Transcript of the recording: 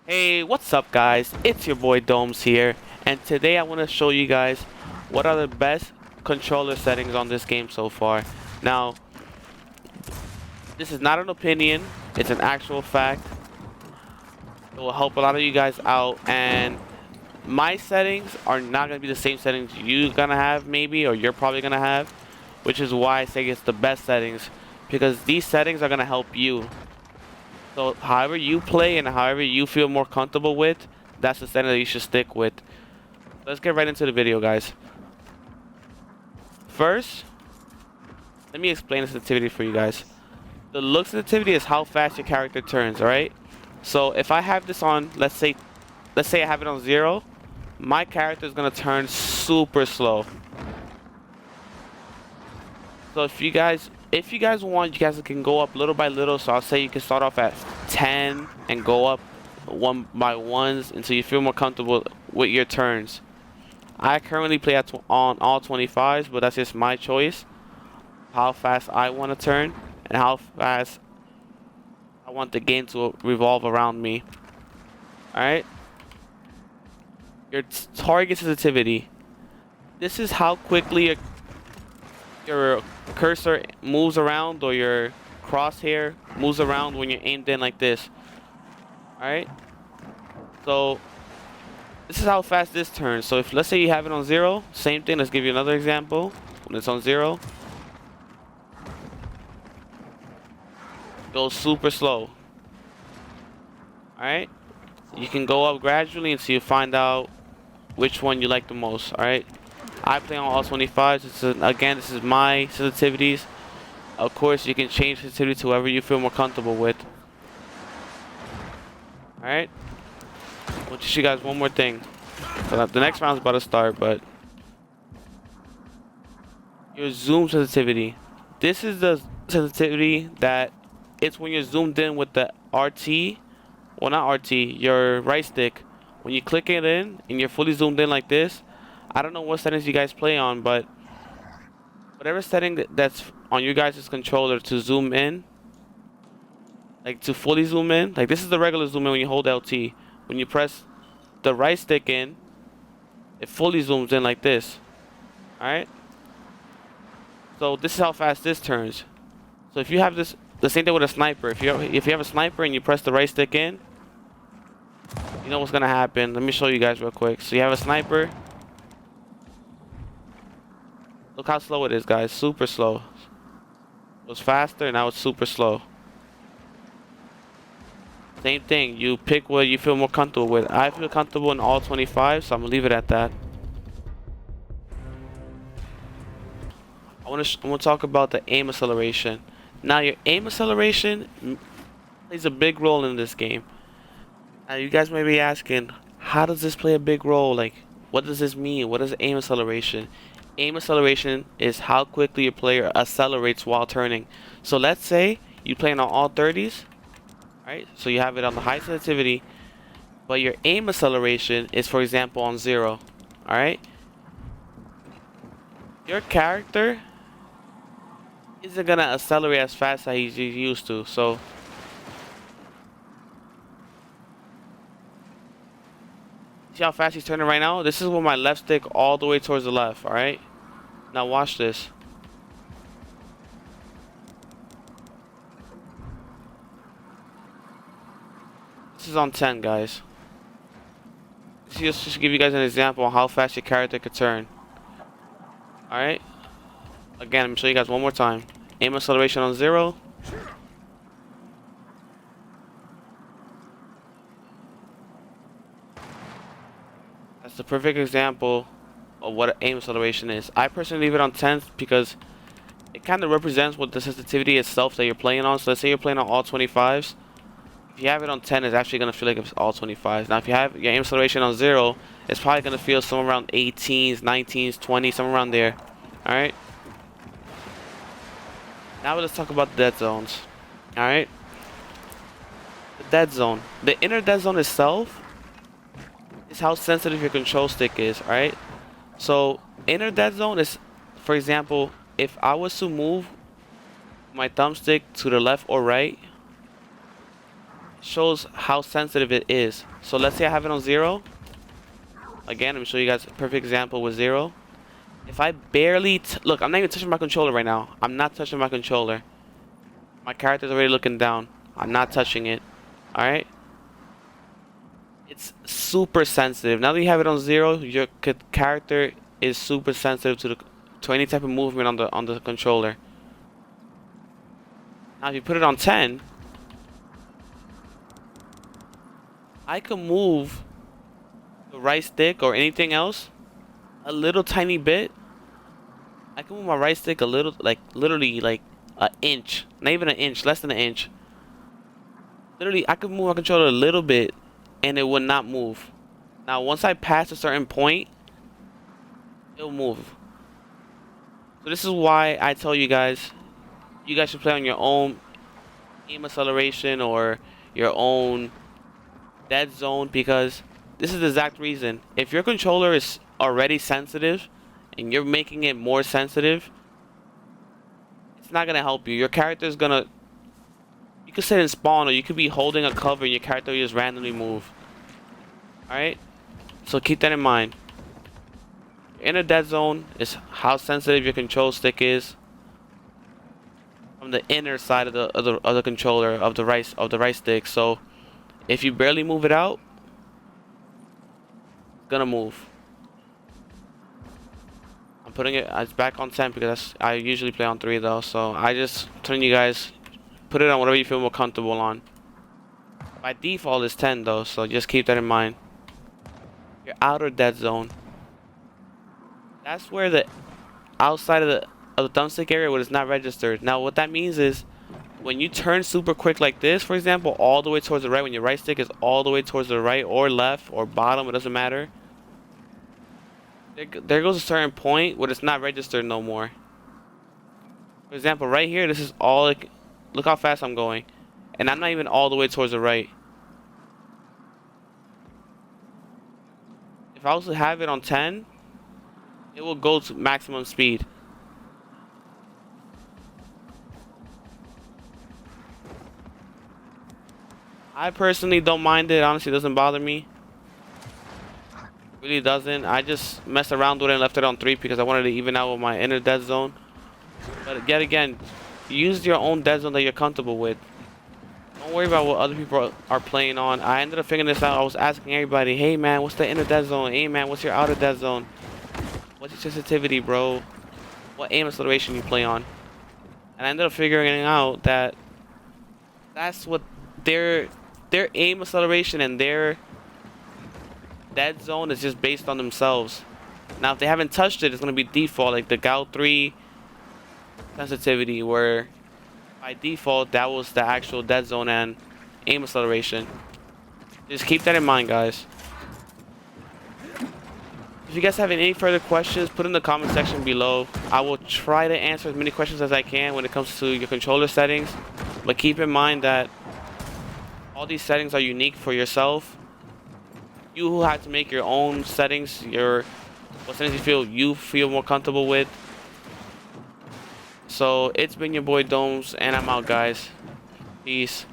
Hey, what's up guys? It's your boy Domes here, and today I want to show you guys what are the best controller settings on this game so far. Now, this is not an opinion, it's an actual fact. It will help a lot of you guys out, and my settings are not going to be the same settings you're going to have maybe, or you're probably going to have, which is why I say it's the best settings, because these settings are going to help you. So however you play and however you feel more comfortable with, that's the setting that you should stick with. Let's get right into the video, guys. First, let me explain the sensitivity for you guys. The look sensitivity is how fast your character turns, alright? So if I have this on, let's say I have it on 0, my character is gonna turn super slow. So if you guys want, you guys can go up little by little. So I'll say you can start off at 10 and go up one by ones until you feel more comfortable with your turns. I currently play on all 25s, but that's just my choice. How fast I want to turn and how fast I want the game to revolve around me. Alright? Your target sensitivity. This is how quickly your cursor moves around, or your crosshair moves around when you're aimed in like this. Alright? So this is how fast this turns. So if let's say you have it on 0, same thing. Let's give you another example. When it's on 0, it goes super slow. Alright? You can go up gradually until you find out which one you like the most. Alright? I play on all 25s. Again, this is my sensitivities. Of course, you can change sensitivity to whatever you feel more comfortable with. Alright? I want to show you guys one more thing. So the next round's about to start, but your zoom sensitivity. This is the sensitivity that it's when you're zoomed in with the RT. Well, not RT, your right stick. When you click it in and you're fully zoomed in like this. I don't know what settings you guys play on, but whatever setting that's on your guys' controller to zoom in, like to fully zoom in, like this is the regular zoom in when you hold LT. When you press the right stick in, it fully zooms in like this. Alright? So this is how fast this turns. So if you have this, the same thing with a sniper. If you have a sniper and you press the right stick in, you know what's gonna happen. Let me show you guys real quick. So you have a sniper. Look how slow it is, guys. Super slow. It was faster, and now it's super slow. Same thing. You pick what you feel more comfortable with. I feel comfortable in all 25, so I'm gonna leave it at that. I want to talk about the aim acceleration. Now, your aim acceleration plays a big role in this game. Now, you guys may be asking, how does this play a big role? Like, what does this mean? What is aim acceleration? Aim acceleration is how quickly your player accelerates while turning. So let's say you're playing on all 30s, right? So you have it on the high sensitivity, but your aim acceleration is, for example, on 0, all right? Your character isn't gonna accelerate as fast as he's used to. So see how fast he's turning right now? This is with my left stick all the way towards the left, all right? Now watch this. This is on 10, guys. Just to give you guys an example of how fast your character could turn. Alright? Again, I'm gonna show you guys one more time. Aim acceleration on 0. That's the perfect example of what aim acceleration is. I personally leave it on 10 because it kind of represents what the sensitivity itself that you're playing on. So let's say you're playing on all 25s. If you have it on 10, it's actually going to feel like it's all 25s. Now, if you have your aim acceleration on 0, it's probably going to feel somewhere around 18s, 19s, 20s, somewhere around there. Alright? Now let's talk about the dead zones. Alright? The dead zone. The inner dead zone itself is how sensitive your control stick is. Alright? So, inner dead zone is, for example, if I was to move my thumbstick to the left or right, shows how sensitive it is. So let's say I have it on 0. Again, let me show you guys a perfect example with 0. If I barely look, I'm not even touching my controller right now. I'm not touching my controller. My character's already looking down. I'm not touching it. Alright? It's super sensitive. Now that you have it on 0, your character is super sensitive to any type of movement on the controller. Now if you put it on 10, I can move the right stick or anything else a little tiny bit. I can move my right stick a little, like literally like an inch, not even an inch, less than an inch. Literally, I could move my controller a little bit and it would not move. Now once I pass a certain point, it'll move. So this is why I tell you guys should play on your own aim acceleration or your own dead zone, because this is the exact reason. If your controller is already sensitive and you're making it more sensitive, it's not gonna help you. Your character is gonna, you could sit and spawn, or you could be holding a cover and your character will just randomly move. Alright? So keep that in mind. In a dead zone is how sensitive your control stick is from the inner side of the controller of the right stick. So if you barely move it out, it's gonna move. I'm putting it as back on 10 because I usually play on 3 though. So I just telling you guys, put it on whatever you feel more comfortable on. By default it's 10 though, so just keep that in mind. Your outer dead zone. That's where the outside of the thumbstick area where it's not registered. Now what that means is when you turn super quick like this, for example, all the way towards the right, when your right stick is all the way towards the right or left or bottom, it doesn't matter. There goes a certain point where it's not registered no more. For example, right here, this is all like, look how fast I'm going. And I'm not even all the way towards the right. If I was to have it on 10, it will go to maximum speed. I personally don't mind it. Honestly, it doesn't bother me. It really doesn't. I just messed around with it and left it on 3 because I wanted to even out with my inner dead zone. But yet again, use your own dead zone that you're comfortable with. Don't worry about what other people are playing on. I ended up figuring this out. I was asking everybody, hey man, what's the inner dead zone? Hey man, what's your outer dead zone? What's your sensitivity, bro? What aim acceleration you play on? And I ended up figuring out that that's what their aim acceleration and their dead zone is just based on themselves. Now if they haven't touched it, it's going to be default, like the GAL 3 sensitivity, where by default that was the actual dead zone and aim acceleration. Just keep that in mind, guys. If you guys have any further questions, put in the comment section below. I will try to answer as many questions as I can when it comes to your controller settings, but keep in mind that all these settings are unique for yourself. You will have to make your own settings, what settings you feel more comfortable with. So it's been your boy Domes, and I'm out, guys. Peace.